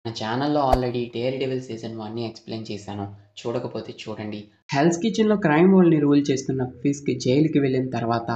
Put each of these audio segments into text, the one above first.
నా ఛానల్‌లో already 'dare devil' season 1ని ఎక్స్‌ప్లెయిన్ చేశాను. చూడకపోతే చూడండి. హెల్స్ కిచెన్‌లో క్రైమ్ వాల్‌ని రూల్ చేస్తున్న ఫిస్క్ జైలుకి వెళ్ళిన తర్వాత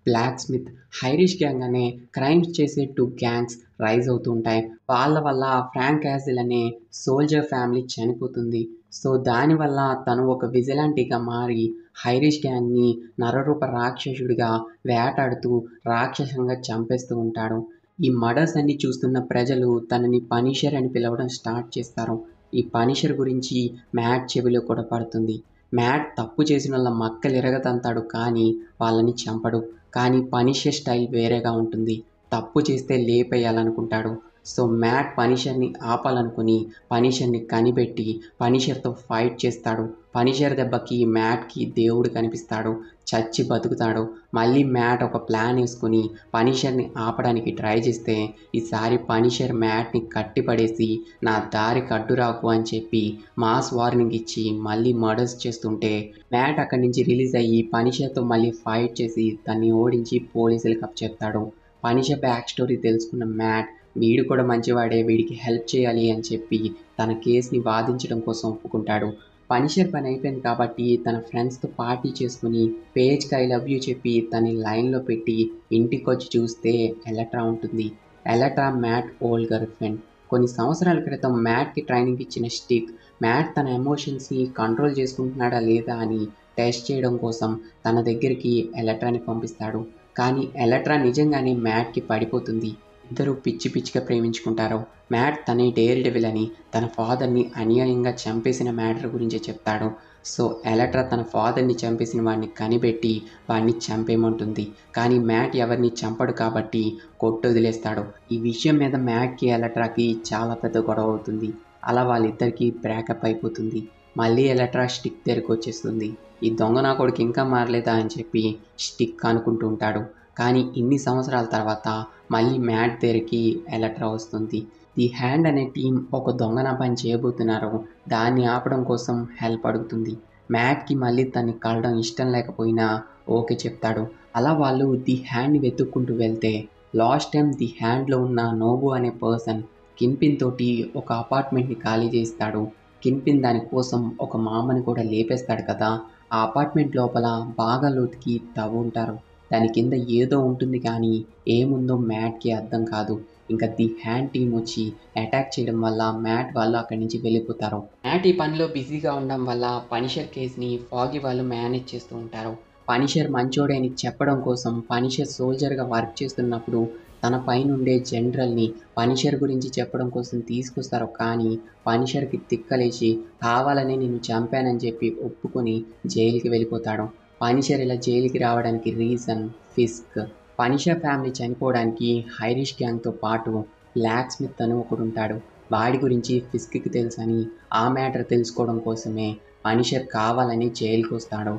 బ్లాక్ స్మిత్, ఐరిష్ గ్యాంగ్ అనే క్రైమ్స్ చేసే 2 గ్యాంగ్స్ రైజ్ అవుతూ ఉంటాయి. వాళ్ళ వల్ల ఫ్రాంక్ క్యాసిల్ అనే సోల్జర్ ఫ్యామిలీ చనిపోతుంది. సో, దానివల్ల తను ఒక విజిలాంటీగా మారి ఐరిష్ గ్యాంగ్‌ని నరరూప రాక్షసుడిగా వేటాడుతూ రాక్షసంగా చంపేస్తూ ఉంటాడు. ఈ మర్డర్స్ అన్నీ చూస్తున్న ప్రజలు తనని పనిషర్ అని పిలవడం స్టార్ట్ చేస్తారు. ఈ పనిషర్ గురించి మ్యాట్ చెవిలో కూడా పడుతుంది. మ్యాట్ తప్పు చేసినోళ్ళ మక్కలిరగతంతాడు కానీ వాళ్ళని చంపడు. కానీ పనిషర్ స్టైల్ వేరేగా ఉంటుంది. తప్పు చేస్తే లేపేయాలనుకుంటాడు. సో, మ్యాట్ పనిషర్‌ని ఆపాలనుకుని పనిషర్‌ని కనిపెట్టి పనిషర్‌తో ఫైట్ చేస్తాడు. పనిషర్ దెబ్బకి మ్యాట్‌కి దేవుడు కనిపిస్తాడు. చచ్చి బతుకుతాడు. మళ్ళీ మ్యాట్ ఒక ప్లాన్ యేసుకొని పనిషర్‌ని ఆపడానికి ట్రై చేస్తే ఈసారి పనిషర్ మ్యాట్‌ని కట్టిపడేసి నా దారికి అడ్డురాకు అని చెప్పి మాస్ వార్నింగ్ ఇచ్చి మళ్ళీ మర్డర్స్ చేస్తుంటే మ్యాట్ అక్కడి నుంచి రిలీజ్ అయ్యి పనిషర్‌తో మళ్ళీ ఫైట్ చేసి తన్ని ఓడించి పోలీసులకు అప్పచెప్తాడు. పనిషర్ బ్యాక్ స్టోరీ తెలుసుకున్న మ్యాట్ వీడు కూడా మంచివాడే, వీడికి హెల్ప్ చేయాలి అని చెప్పి తన కేస్‌ని వాదించడం కోసం ఒప్పుకుంటాడు. పనిషర్ పని అయిపోయింది కాబట్టి తన ఫ్రెండ్స్‌తో పార్టీ చేసుకొని పేజ్‌కి ఐ లవ్ యూ చెప్పి తనని లైన్‌లో పెట్టి ఇంటికొచ్చి చూస్తే ఎలట్రా ఉంటుంది. ఎలట్రా మ్యాట్ ఓల్డ్ గర్ల్ ఫ్రెండ్. కొన్ని సంవత్సరాల క్రితం మ్యాట్‌కి ట్రైనింగ్ ఇచ్చిన స్టిక్ మ్యాట్ తన ఎమోషన్స్‌ని కంట్రోల్ చేసుకుంటున్నాడా లేదా అని టెస్ట్ చేయడం కోసం తన దగ్గరికి ఎలట్రాని పంపిస్తాడు. కానీ ఎలట్రా నిజంగానే మ్యాట్‌కి పడిపోతుంది. ఇద్దరూ పిచ్చి పిచ్చిగా ప్రేమించుకుంటారు. మ్యాట్ తనే డేర్ డెవిల్ అని తన ఫాదర్‌ని అన్యాయంగా చంపేసిన మ్యాటర్ గురించి చెప్తాడు. సో, ఎలట్రా తన ఫాదర్‌ని చంపేసిన వాడిని కనిపెట్టి వాడిని చంపేయమంటుంది. కానీ మ్యాట్ ఎవరిని చంపడు కాబట్టి కొట్టొదిలేస్తాడు. ఈ విషయం మీద మ్యాట్‌కి ఎలట్రాకి చాలా పెద్ద గొడవ అవుతుంది. అలా వాళ్ళిద్దరికీ బ్రేకప్ అయిపోతుంది. మళ్ళీ ఎలట్రా స్టిక్ దగ్గరకొచ్చేస్తుంది. ఈ దొంగ నా కొడుకు ఇంకా మారలేదా అని చెప్పి స్టిక్ అనుకుంటూ ఉంటాడు. కానీ ఇన్ని సంవత్సరాల తర్వాత మళ్ళీ మ్యాట్ దగ్గరికి ఎలట్రా వస్తుంది. ది హ్యాండ్ అనే టీం ఒక దొంగన పని చేయబోతున్నారు. దాన్ని ఆపడం కోసం హెల్ప్ అడుగుతుంది. మ్యాట్‌కి మళ్ళీ తన్ని కలవడం ఇష్టం లేకపోయినా ఓకే చెప్తాడు. అలా వాళ్ళు ది హ్యాండ్‌ని వెతుక్కుంటూ వెళ్తే లాస్ట్ టైం ది హ్యాండ్‌లో ఉన్న నోబు అనే పర్సన్ కిన్‌పిన్ తోటి ఒక అపార్ట్మెంట్‌ని ఖాళీ చేయిస్తాడు. కిన్‌పిన్ దాని కోసం ఒక మామని కూడా లేపేస్తాడు కదా! ఆ అపార్ట్మెంట్ లోపల బాగా లోతుకి తవ్వుంటారు. దాని కింద ఏదో ఉంటుంది కానీ ఏముందో మ్యాట్‌కి అర్థం కాదు. ఇంకా ది హ్యాండ్ టీమ్ వచ్చి అటాక్ చేయడం వల్ల మ్యాట్ వాళ్ళు అక్కడి నుంచి వెళ్ళిపోతారు. మ్యాట్ ఈ పనిలో బిజీగా ఉండడం వల్ల పనిషర్ కేస్‌ని ఫాగీ వాళ్ళు మేనేజ్ చేస్తూ ఉంటారు. పనిషర్ మంచోడే అని చెప్పడం కోసం పనిషర్ సోల్జర్‌గా వర్క్ చేస్తున్నప్పుడు తన పైనుండే జనరల్‌ని పనిషర్ గురించి చెప్పడం కోసం తీసుకొస్తారు. కానీ పనిషర్‌కి తిక్కలేసి కావాలనే నిన్ను చంపానని చెప్పి ఒప్పుకొని జైలుకి వెళ్ళిపోతాడు. పనిషర్ ఇలా జైలుకి రావడానికి రీజన్ ఫిస్క్. పనిషర్ ఫ్యామిలీ చనిపోవడానికి ఐరిష్ గ్యాంగ్‌తో పాటు బ్లాక్ స్మిత్ అని ఒకడుంటాడు. వాడి గురించి ఫిస్క్‌కి తెలుసని ఆ మ్యాటర్ తెలుసుకోవడం కోసమే పనిషర్ కావాలని జైలుకొస్తాడు.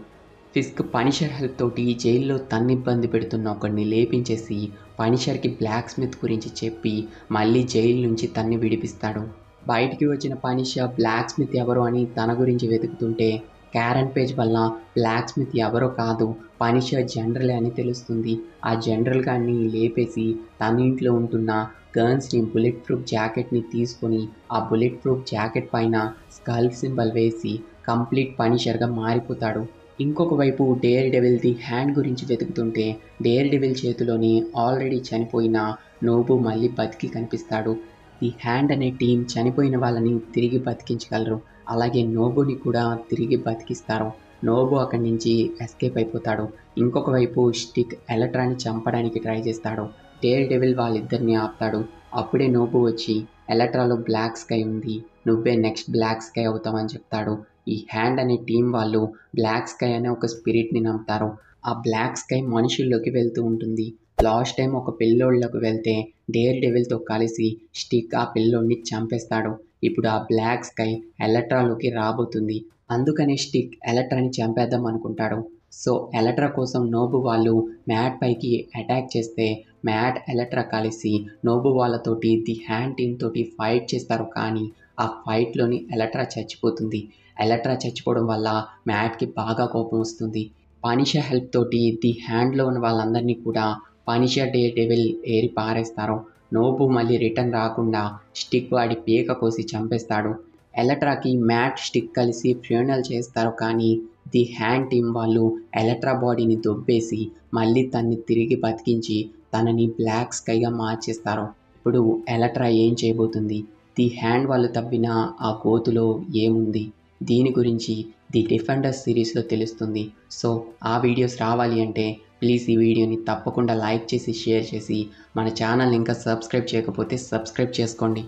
ఫిస్క్ పనిషర్ హెల్ప్ తోటి జైల్లో తన్నిబ్బంది పెడుతున్న ఒకడిని లేపించేసి పనిషర్‌కి బ్లాక్ స్మిత్ గురించి చెప్పి మళ్ళీ జైలు నుంచి తన్ని విడిపిస్తాడు. బయటికి వచ్చిన పనిషర్ బ్లాక్ స్మిత్ ఎవరు అని తన గురించి వెతుకుతుంటే క్యారెన్ పేజ్ వల్ల బ్లాక్ స్మిత్ ఎవరో కాదు పనిషర్ జనరలే అని తెలుస్తుంది. ఆ జనరల్ గాడిని లేపేసి తన ఇంట్లో ఉంటున్న గన్స్‌ని బుల్లెట్ ప్రూఫ్ జాకెట్‌ని తీసుకొని ఆ బుల్లెట్ ప్రూఫ్ జాకెట్ పైన స్కల్ సింబల్ వేసి కంప్లీట్ పనిషర్‌గా మారిపోతాడు. ఇంకొక వైపు డేర్ డెవిల్ ది హ్యాండ్ గురించి వెతుకుతుంటే డేర్ డెవిల్ చేతిలోని ఆల్రెడీ చనిపోయిన నోబు మళ్ళీ బతికి కనిపిస్తాడు. ది హ్యాండ్ అనే టీం చనిపోయిన వాళ్ళని తిరిగి బతికించగలరు. అలాగే నోబుని కూడా తిరిగి బతికిస్తారు. నోబు అక్కడి నుంచి ఎస్కేప్ అయిపోతాడు. ఇంకొక వైపు స్టిక్ ఎలట్రాని చంపడానికి ట్రై చేస్తాడు. డేర్ డెవిల్ వాళ్ళిద్దరిని ఆపుతాడు. అప్పుడే నోబు వచ్చి ఎలట్రాలో బ్లాక్ స్కై ఉంది, నువ్వే నెక్స్ట్ బ్లాక్ స్కై అవుతావని చెప్తాడు. ఈ హ్యాండ్ అనే టీం వాళ్ళు బ్లాక్ స్కై అనే ఒక స్పిరిట్‌ని నమ్ముతారు. ఆ బ్లాక్ స్కై మనుషుల్లోకి వెళ్తూ ఉంటుంది. లాస్ట్ టైం ఒక పిల్లోడిలోకి వెళ్తే డేర్ డెవిల్‌తో కలిసి స్టిక్ ఆ పిల్లోడిని చంపేస్తాడు. ఇప్పుడు ఆ బ్లాక్ స్కై ఎలట్రాలోకి రాబోతుంది. అందుకనే స్టిక్ ఎలట్రాని చంపేద్దాం అనుకుంటాడు. సో, ఎలట్రా కోసం నోబు వాళ్ళు మ్యాట్ పైకి అటాక్ చేస్తే మ్యాట్, ఎలట్రా కలిసి నోబు వాళ్ళతోటి ది హ్యాండ్ టీమ్ తోటి ఫైట్ చేస్తారు. కానీ ఆ ఫైట్‌లోని ఎలట్రా చచ్చిపోతుంది. ఎలట్రా చచ్చిపోవడం వల్ల మ్యాట్‌కి బాగా కోపం వస్తుంది. పనిషర్ హెల్ప్ తోటి ది హ్యాండ్‌లో ఉన్న వాళ్ళందరినీ కూడా పనిషర్ డేర్ డెవిల్ ఏరి పారేస్తారు. నోబు మళ్ళీ రిటర్న్ రాకుండా స్టిక్ వాడి పీక కోసి చంపేస్తాడు. ఎలక్ట్రాకి మ్యాట్ స్టిక్ కలిసి ఫ్యూనల్ చేస్తారు, కానీ ది హ్యాండ్ టీమ్ వాళ్ళు ఎలక్ట్రా బాడీని దొబ్బేసి మళ్ళీ తన్ని తిరిగి బతికించి తనని బ్లాక్ స్కైగా మార్చేస్తారు. ఇప్పుడు ఎలక్ట్రా ఏం చేయబోతుంది? ది హ్యాండ్ వాళ్ళు తవ్విన ఆ గోతులో ఏముంది? దీని గురించి ది డిఫెండర్స్ సిరీస్లో తెలుస్తుంది. సో ఆ వీడియోస్ రావాలి అంటే ప్లీజ్ ఈ వీడియోని తప్పకుండా లైక్ చేసి షేర్ చేసి మన ఛానల్ని ఇంకా సబ్స్క్రైబ్ చేయకపోతే సబ్స్క్రైబ్ చేసుకోండి.